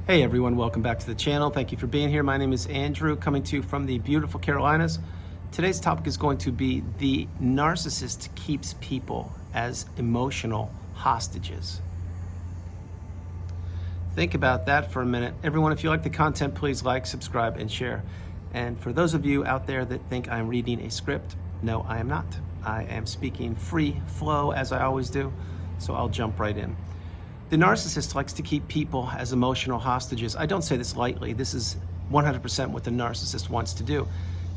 Hey everyone, welcome back to the channel. Thank you for being here. My name is Andrew, coming to you from the beautiful Carolinas. Today's topic is going to be the narcissist keeps people as emotional hostages. Think about that for a minute. Everyone, if you like the content, please like, subscribe, and share. And for those of you out there that think I'm reading a script, no, I am not. I am speaking free flow as I always do, so I'll jump right in. The narcissist likes to keep people as emotional hostages. I don't say this lightly. This is 100% what the narcissist wants to do.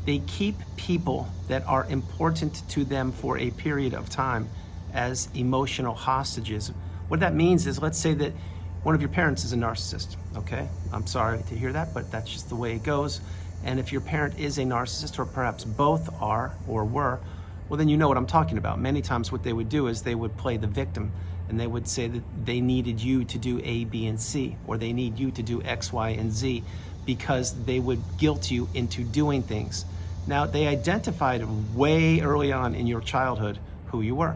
They keep people that are important to them for a period of time as emotional hostages. What that means is, let's say that one of your parents is a narcissist, okay? I'm sorry to hear that, but that's just the way it goes. And if your parent is a narcissist, or perhaps both are or were, well, then you know what I'm talking about. Many times what they would do is they would play the victim, and they would say that they needed you to do A, B, and C, or they need you to do X, Y, and Z, because they would guilt you into doing things. Now, they identified way early on in your childhood who you were.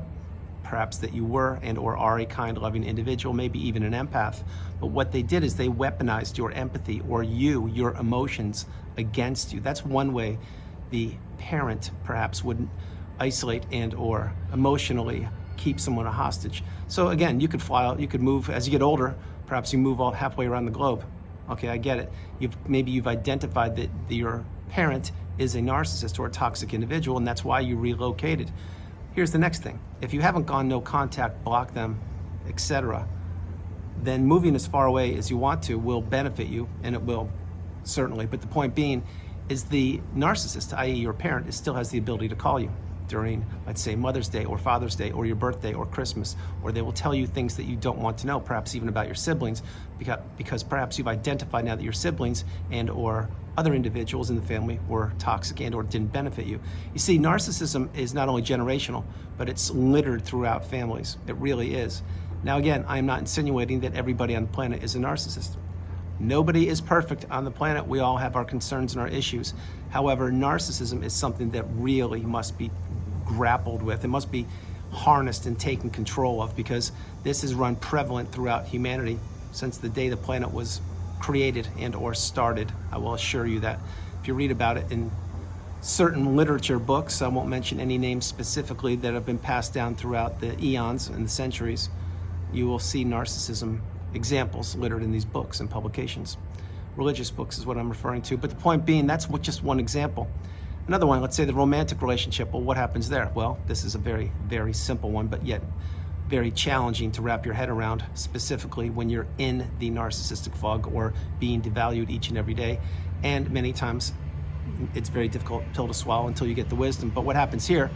Perhaps that you were and or are a kind, loving individual, maybe even an empath. But what they did is they weaponized your empathy or your emotions against you. That's one way the parent perhaps would isolate and or emotionally keep someone a hostage. So again, you could fly out, you could move as you get older, perhaps you move all halfway around the globe. Okay, I get it. Maybe you've identified that your parent is a narcissist or a toxic individual, and that's why you relocated. Here's the next thing. If you haven't gone no contact, block them, etc., then moving as far away as you want to will benefit you, and it will certainly. But the point being is the narcissist, i.e. your parent, still has the ability to call you during, let's say, Mother's Day or Father's Day or your birthday or Christmas, or they will tell you things that you don't want to know, perhaps even about your siblings, because perhaps you've identified now that your siblings and or other individuals in the family were toxic and or didn't benefit you. You see, narcissism is not only generational, but it's littered throughout families. It really is. Now again, I'm not insinuating that everybody on the planet is a narcissist. Nobody is perfect on the planet. We all have our concerns and our issues. However, narcissism is something that really must be grappled with. It must be harnessed and taken control of, because this has run prevalent throughout humanity since the day the planet was created and or started. I will assure you that. If you read about it in certain literature books, I won't mention any names specifically, that have been passed down throughout the eons and the centuries, you will see narcissism examples littered in these books and publications. Religious books is what I'm referring to. But the point being, that's just one example. Another one, let's say the romantic relationship. Well, what happens there? Well, this is a very, very simple one, but yet very challenging to wrap your head around, specifically when you're in the narcissistic fog or being devalued each and every day. And many times it's very difficult pill to swallow until you get the wisdom. But what happens here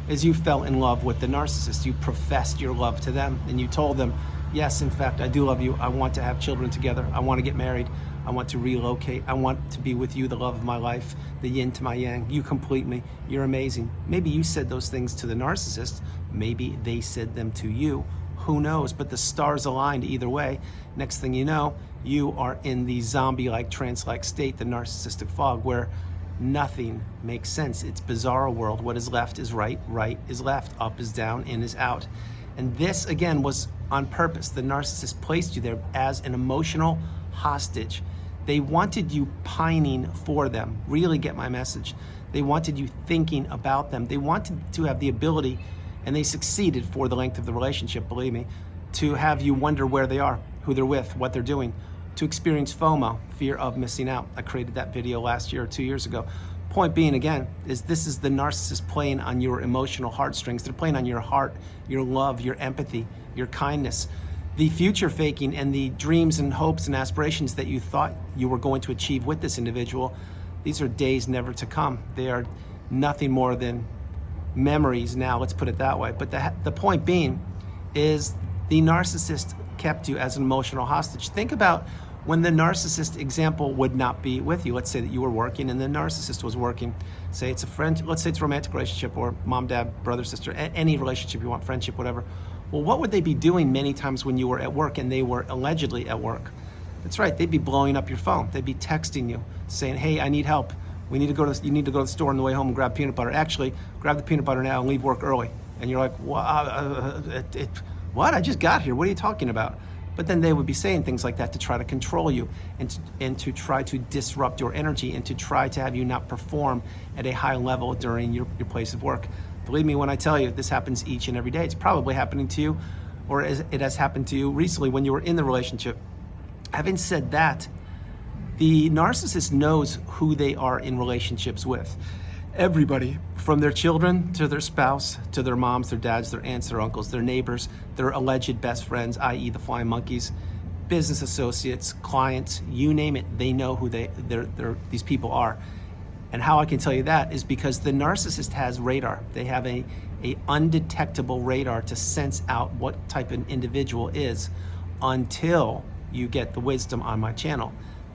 is you fell in love with the narcissist. You professed your love to them, and you told them, yes, in fact, I do love you. I want to have children together. I want to get married. I want to relocate. I want to be with you, the love of my life, the yin to my yang. You complete me. You're amazing. Maybe you said those things to the narcissist. Maybe they said them to you. Who knows? But the stars aligned either way. Next thing you know, you are in the zombie-like, trance-like state, the narcissistic fog, where nothing makes sense. It's bizarre world. What is left is right, right is left, up is down, in is out. And this, again, was on purpose. The narcissist placed you there as an emotional hostage. They wanted you pining for them. Really get my message. They wanted you thinking about them. They wanted to have the ability, and they succeeded for the length of the relationship, believe me, to have you wonder where they are, who they're with, what they're doing, to experience FOMO, fear of missing out. I created that video last year or 2 years ago. Point being, again, is this is the narcissist playing on your emotional heartstrings. They're playing on your heart, your love, your empathy, your kindness, the future faking, and the dreams and hopes and aspirations that you thought you were going to achieve with this individual. These are days never to come. They are nothing more than memories now, let's put it that way. But the point being is the narcissist kept you as an emotional hostage. Think about when the narcissist example would not be with you. Let's say that you were working and the narcissist was working. Say it's a friend, let's say it's a romantic relationship, or mom, dad, brother, sister, any relationship you want, friendship, whatever. Well, what would they be doing many times when you were at work and they were allegedly at work? That's right, they'd be blowing up your phone. They'd be texting you, saying, hey, I need help. You need to go to the store on the way home and grab peanut butter. Actually, grab the peanut butter now and leave work early. And you're like, what? I just got here. What are you talking about? But then they would be saying things like that to try to control you and to try to disrupt your energy and to try to have you not perform at a high level during your place of work. Believe me when I tell you, this happens each and every day. It's probably happening to you, or it has happened to you recently when you were in the relationship. Having said that, the narcissist knows who they are in relationships with. Everybody, from their children to their spouse, to their moms, their dads, their aunts, their uncles, their neighbors, their alleged best friends, i.e. the flying monkeys, business associates, clients, you name it, they know who these people are. And how I can tell you that is because the narcissist has radar. They have a undetectable radar to sense out what type of individual is until you get the wisdom on my channel.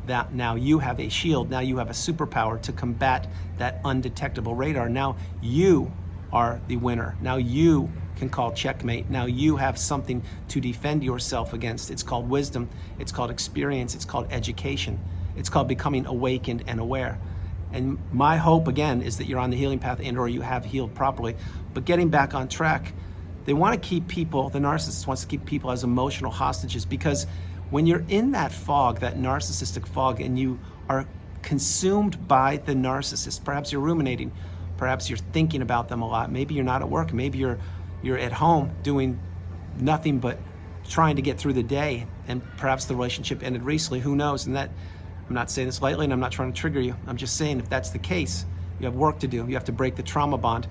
That now you have a shield, now you have a superpower to combat that undetectable radar. Now you are the winner. Now you can call checkmate. Now you have something to defend yourself against. It's called wisdom, it's called experience, it's called education, it's called becoming awakened and aware. And my hope, again, is that you're on the healing path and or you have healed properly. But getting back on track, they want to keep people, the narcissist wants to keep people as emotional hostages, because when you're in that fog, that narcissistic fog, and you are consumed by the narcissist, perhaps you're ruminating, perhaps you're thinking about them a lot, maybe you're not at work, maybe you're at home doing nothing but trying to get through the day, and perhaps the relationship ended recently, who knows? And that, I'm not saying this lightly and I'm not trying to trigger you, I'm just saying if that's the case, you have work to do, you have to break the trauma bond.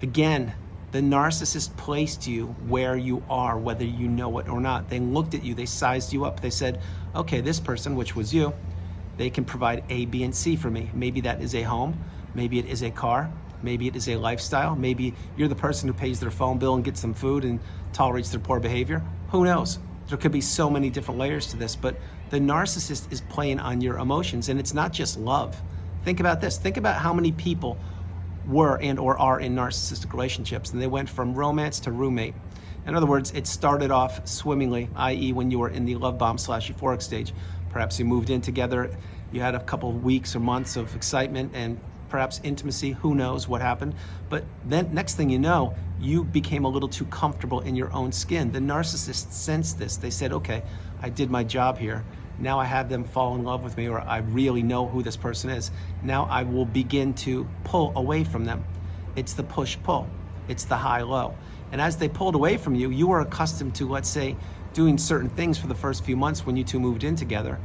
Again, the narcissist placed you where you are, whether you know it or not. They looked at you, they sized you up. They said, okay, this person, which was you, they can provide A, B, and C for me. Maybe that is a home, maybe it is a car, maybe it is a lifestyle, maybe you're the person who pays their phone bill and gets them food and tolerates their poor behavior. Who knows? There could be so many different layers to this, but the narcissist is playing on your emotions, and it's not just love. Think about this. Think about how many people were and or are in narcissistic relationships, and they went from romance to roommate. In other words, it started off swimmingly, i.e. when you were in the love bomb / euphoric stage. Perhaps you moved in together, you had a couple of weeks or months of excitement and perhaps intimacy, who knows what happened. But then next thing you know, you became a little too comfortable in your own skin. The narcissist sensed this. They said, okay, I did my job here. Now I have them fall in love with me, or I really know who this person is. Now I will begin to pull away from them. It's the push-pull. It's the high-low. And as they pulled away from you, you were accustomed to, let's say, doing certain things for the first few months when you two moved in together.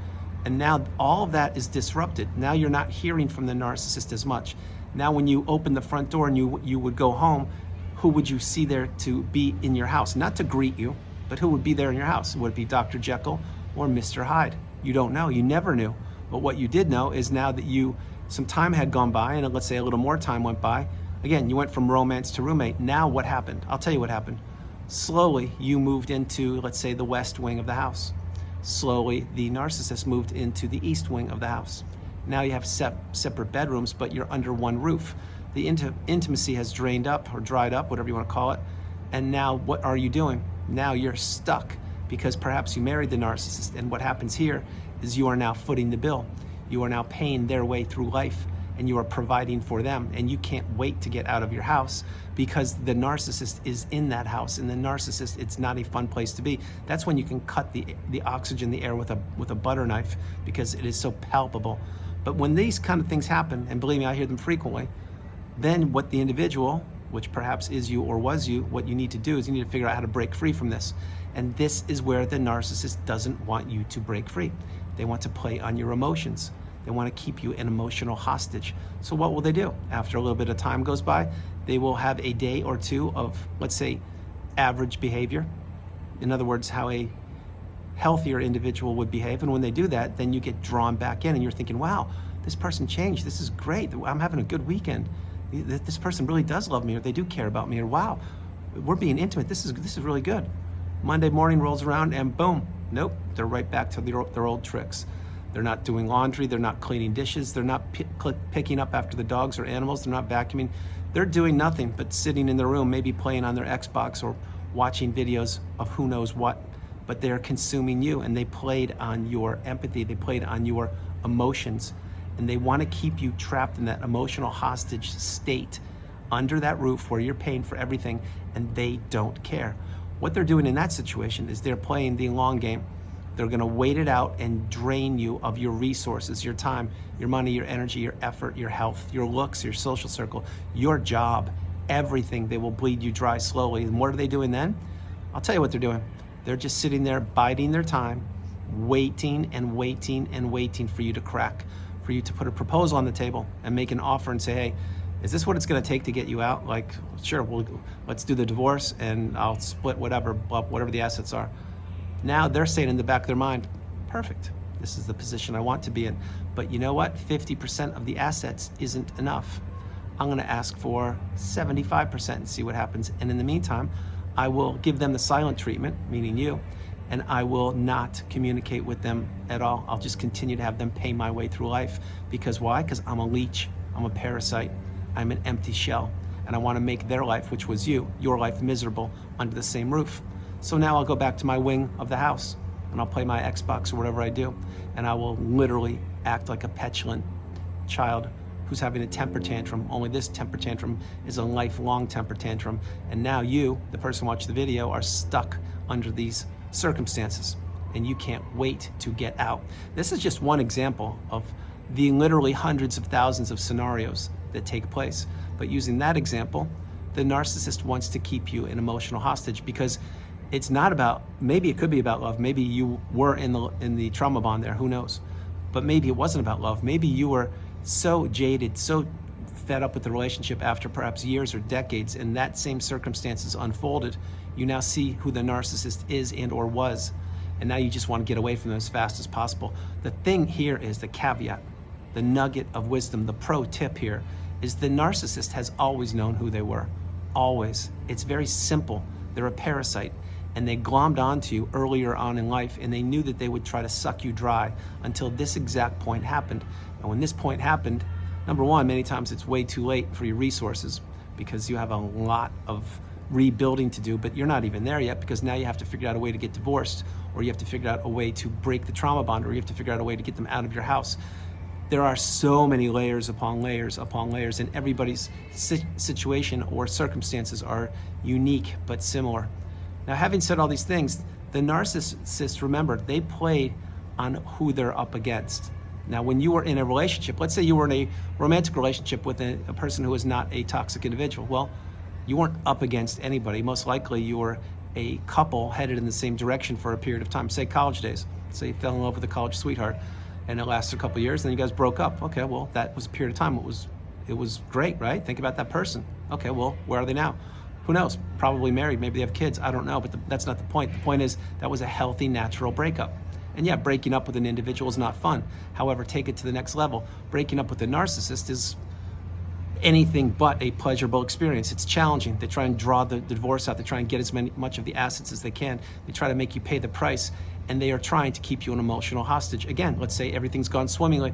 And now all of that is disrupted. Now you're not hearing from the narcissist as much. Now when you open the front door and you would go home, who would you see there to be in your house? Not to greet you, but who would be there in your house? Would it be Dr. Jekyll or Mr. Hyde? You don't know, you never knew. But what you did know is now that some time had gone by, and let's say a little more time went by, again, you went from romance to roommate. Now what happened? I'll tell you what happened. Slowly, you moved into, let's say, the west wing of the house. Slowly, the narcissist moved into the east wing of the house. Now you have separate bedrooms, but you're under one roof. The intimacy has drained up or dried up, whatever you want to call it. And now what are you doing? Now you're stuck, because perhaps you married the narcissist, and what happens here is you are now footing the bill. You are now paying their way through life, and you are providing for them, and you can't wait to get out of your house because the narcissist is in that house, and the narcissist, it's not a fun place to be. That's when you can cut the oxygen, the air with a butter knife, because it is so palpable. But when these kind of things happen, and believe me, I hear them frequently, then what the individual, which perhaps is you or was you, what you need to do is you need to figure out how to break free from this. And this is where the narcissist doesn't want you to break free. They want to play on your emotions. They want to keep you an emotional hostage. So what will they do? After a little bit of time goes by, they will have a day or two of, let's say, average behavior. In other words, how a healthier individual would behave. And when they do that, then you get drawn back in and you're thinking, wow, this person changed. This is great. I'm having a good weekend. This person really does love me, or they do care about me, or wow, we're being intimate. This is really good. Monday morning rolls around and boom, nope, they're right back to their old tricks. They're not doing laundry, they're not cleaning dishes, they're not picking up after the dogs or animals, they're not vacuuming. They're doing nothing but sitting in their room, maybe playing on their Xbox or watching videos of who knows what, but they're consuming you, and they played on your empathy, they played on your emotions, and they want to keep you trapped in that emotional hostage state under that roof where you're paying for everything and they don't care. What they're doing in that situation is they're playing the long game. They're gonna wait it out and drain you of your resources, your time, your money, your energy, your effort, your health, your looks, your social circle, your job, everything. They will bleed you dry slowly. And what are they doing then? I'll tell you what they're doing. They're just sitting there biding their time, waiting and waiting and waiting for you to crack, for you to put a proposal on the table and make an offer and say, hey, is this what it's gonna take to get you out? Like, sure, let's do the divorce and I'll split whatever the assets are. Now they're saying in the back of their mind, perfect, this is the position I want to be in. But you know what? 50% of the assets isn't enough. I'm gonna ask for 75% and see what happens. And in the meantime, I will give them the silent treatment, meaning you, and I will not communicate with them at all. I'll just continue to have them pay my way through life. Because why? Because I'm a leech, I'm a parasite, I'm an empty shell, and I wanna make their life, which was you, your life, miserable under the same roof. So now I'll go back to my wing of the house and I'll play my Xbox or whatever I do, and I will literally act like a petulant child who's having a temper tantrum, only this temper tantrum is a lifelong temper tantrum. And now you, the person watching the video, are stuck under these circumstances and you can't wait to get out. This is just one example of the literally hundreds of thousands of scenarios that take place. But using that example, the narcissist wants to keep you an emotional hostage because it's not about, maybe it could be about love. Maybe you were in the trauma bond there, who knows? But maybe it wasn't about love. Maybe you were so jaded, so fed up with the relationship after perhaps years or decades, and that same circumstances unfolded. You now see who the narcissist is and or was, and now you just want to get away from them as fast as possible. The thing here is the caveat, the nugget of wisdom, the pro tip here is the narcissist has always known who they were, always. It's very simple. They're a parasite. And they glommed onto you earlier on in life, and they knew that they would try to suck you dry until this exact point happened. And when this point happened, number one, many times it's way too late for your resources because you have a lot of rebuilding to do, but you're not even there yet because now you have to figure out a way to get divorced, or you have to figure out a way to break the trauma bond, or you have to figure out a way to get them out of your house. There are so many layers upon layers upon layers, and everybody's situation or circumstances are unique but similar. Now, having said all these things, the narcissists, remember, they play on who they're up against. Now, when you were in a relationship, let's say you were in a romantic relationship with a person who is not a toxic individual. Well, you weren't up against anybody. Most likely you were a couple headed in the same direction for a period of time, say college days. Say you fell in love with a college sweetheart and it lasted a couple of years and then you guys broke up. Okay, well, that was a period of time. It was great, right? Think about that person. Okay, well, where are they now? Who knows? Probably married, maybe they have kids, I don't know, but that's not the point. The point is that was a healthy, natural breakup. And yeah, breaking up with an individual is not fun. However, take it to the next level. Breaking up with a narcissist is anything but a pleasurable experience. It's challenging. They try and draw the divorce out. They try and get as much of the assets as they can. They try to make you pay the price, and they are trying to keep you an emotional hostage. Again, let's say everything's gone swimmingly.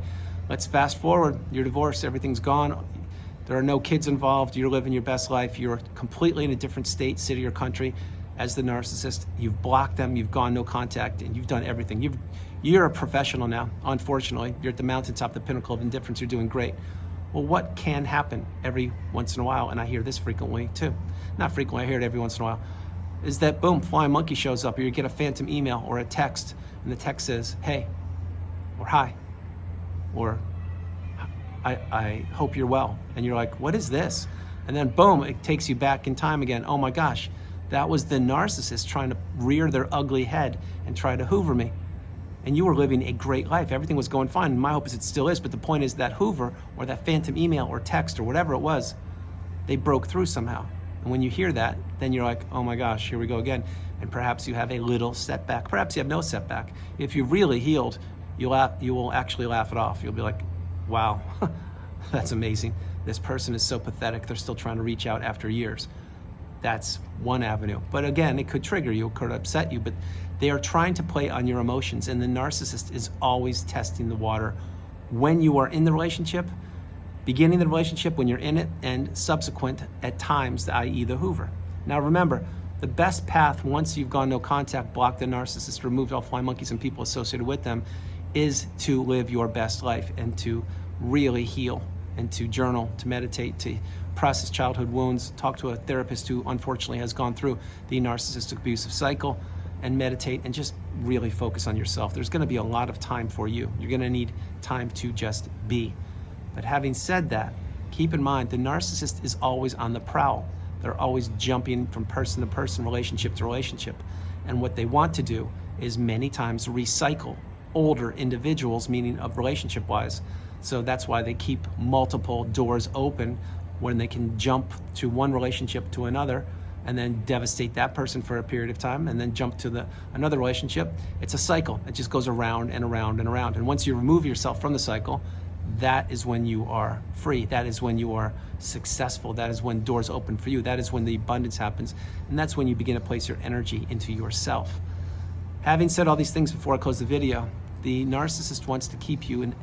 Let's fast forward, you're divorced, everything's gone. There are no kids involved, you're living your best life, you're completely in a different state, city, or country as the narcissist. You've blocked them, you've gone no contact, and you've done everything. You're a professional now, unfortunately. You're at the mountaintop, the pinnacle of indifference, you're doing great. Well, what can happen every once in a while, and I hear this frequently too, not frequently, I hear it every once in a while, is that boom, flying monkey shows up, or you get a phantom email or a text, and the text says, hey, or hi, or I hope you're well. And you're like, what is this? And then boom, it takes you back in time again. Oh my gosh, that was the narcissist trying to rear their ugly head and try to hoover me. And you were living a great life. Everything was going fine. And my hope is it still is, but the point is that hoover or that phantom email or text or whatever it was, they broke through somehow. And when you hear that, then you're like, oh my gosh, here we go again. And perhaps you have a little setback. Perhaps you have no setback. If you've really healed, you will actually laugh it off. You'll be like, wow, that's amazing. This person is so pathetic. They're still trying to reach out after years. That's one avenue. But again, it could trigger you, it could upset you, but they are trying to play on your emotions, and the narcissist is always testing the water when you are in the relationship, beginning the relationship, when you're in it, and subsequent at times, i.e. the hoover. Now remember, the best path once you've gone no contact, blocked the narcissist, removed all flying monkeys and people associated with them, is to live your best life and to really heal and to journal, to meditate, to process childhood wounds, talk to a therapist who unfortunately has gone through the narcissistic abusive cycle, and meditate and just really focus on yourself. There's going to be a lot of time for you. You're going to need time to just be. But having said that, keep in mind, the narcissist is always on the prowl. They're always jumping from person to person, relationship to relationship. And what they want to do is many times recycle older individuals, meaning of relationship-wise. So that's why they keep multiple doors open when they can jump to one relationship to another and then devastate that person for a period of time and then jump to another relationship. It's a cycle. It just goes around and around and around. And once you remove yourself from the cycle, that is when you are free. That is when you are successful. That is when doors open for you. That is when the abundance happens. And that's when you begin to place your energy into yourself. Having said all these things before I close the video, the narcissist wants to keep you in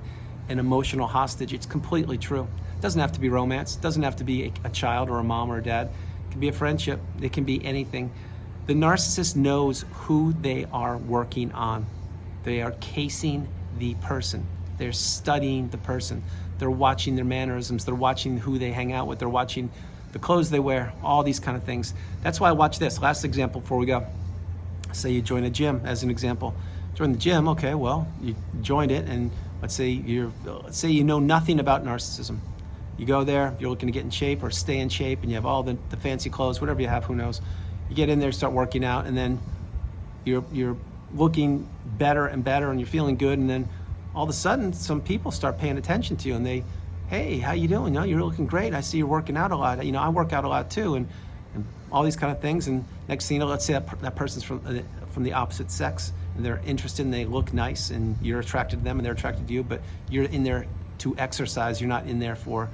an emotional hostage. It's completely true. It doesn't have to be romance. It doesn't have to be a child or a mom or a dad. It can be a friendship. It can be anything. The narcissist knows who they are working on. They are casing the person. They're studying the person. They're watching their mannerisms. They're watching who they hang out with. They're watching the clothes they wear, all these kind of things. That's why I watch this. Last example before we go. Say you join a gym as an example. Join the gym, okay, well, you joined it, and let's say you know nothing about narcissism. You go there, you're looking to get in shape or stay in shape, and you have all the fancy clothes, whatever you have, who knows. You get in there, start working out, and then you're looking better and better, and you're feeling good, and then all of a sudden, some people start paying attention to you, and they, hey, how you doing? You're looking great. I see you're working out a lot. I work out a lot too, and all these kind of things. And next thing you know, let's say that person's from the opposite sex, and they're interested, and they look nice, and you're attracted to them, and they're attracted to you, but you're in there to exercise. You're not in there for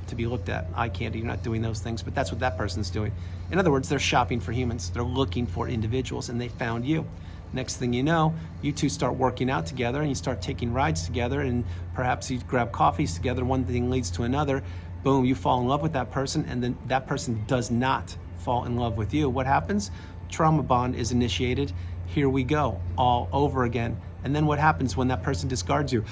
to be looked at, eye candy. You're not doing those things, but that's what that person's doing. In other words, they're shopping for humans. They're looking for individuals, and they found you. Next thing you know, you two start working out together, and you start taking rides together, and perhaps you grab coffees together. One thing leads to another. Boom, you fall in love with that person, and then that person does not fall in love with you. What happens? Trauma bond is initiated. Here we go, all over again. And then what happens when that person discards you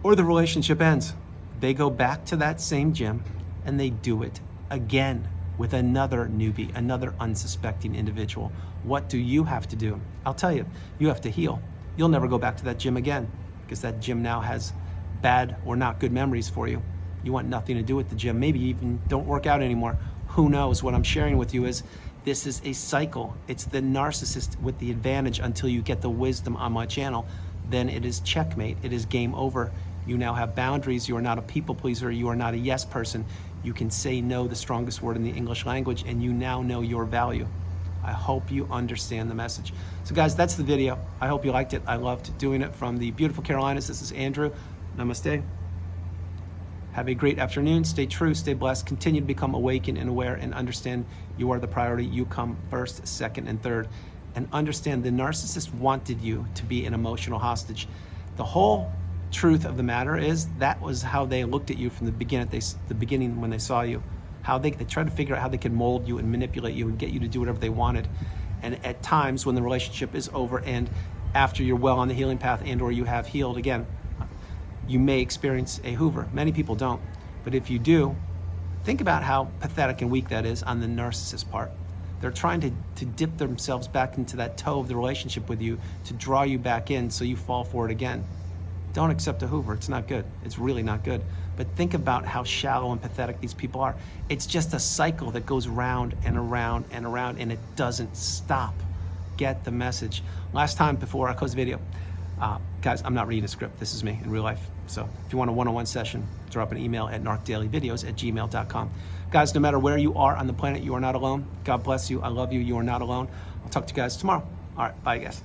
or the relationship ends? They go back to that same gym, and they do it again with another newbie, another unsuspecting individual. What do you have to do? I'll tell you, you have to heal. You'll never go back to that gym again because that gym now has bad or not good memories for you. You want nothing to do with the gym. Maybe you even don't work out anymore. Who knows? What I'm sharing with you is this is a cycle. It's the narcissist with the advantage until you get the wisdom on my channel. Then it is checkmate. It is game over. You now have boundaries. You are not a people pleaser. You are not a yes person. You can say no, the strongest word in the English language, and you now know your value. I hope you understand the message. So guys, that's the video. I hope you liked it. I loved doing it from the beautiful Carolinas. This is Andrew. Namaste. Have a great afternoon. Stay true, stay blessed. Continue to become awakened and aware, and understand you are the priority. You come first, second, and third. And understand the narcissist wanted you to be an emotional hostage. The whole truth of the matter is that was how they looked at you from the beginning when they saw you. How they tried to figure out how they could mold you and manipulate you and get you to do whatever they wanted. And at times when the relationship is over and after you're well on the healing path and or you have healed again, you may experience a Hoover. Many people don't. But if you do, think about how pathetic and weak that is on the narcissist part. They're trying to dip themselves back into that toe of the relationship with you to draw you back in so you fall for it again. Don't accept a Hoover. It's not good. It's really not good. But think about how shallow and pathetic these people are. It's just a cycle that goes round and around and around, and it doesn't stop. Get the message. Last time before I close the video, guys, I'm not reading a script. This is me in real life. So if you want a one-on-one session, drop an email at narcdailyvideos@gmail.com. Guys, no matter where you are on the planet, you are not alone. God bless you. I love you. You are not alone. I'll talk to you guys tomorrow. All right. Bye, guys.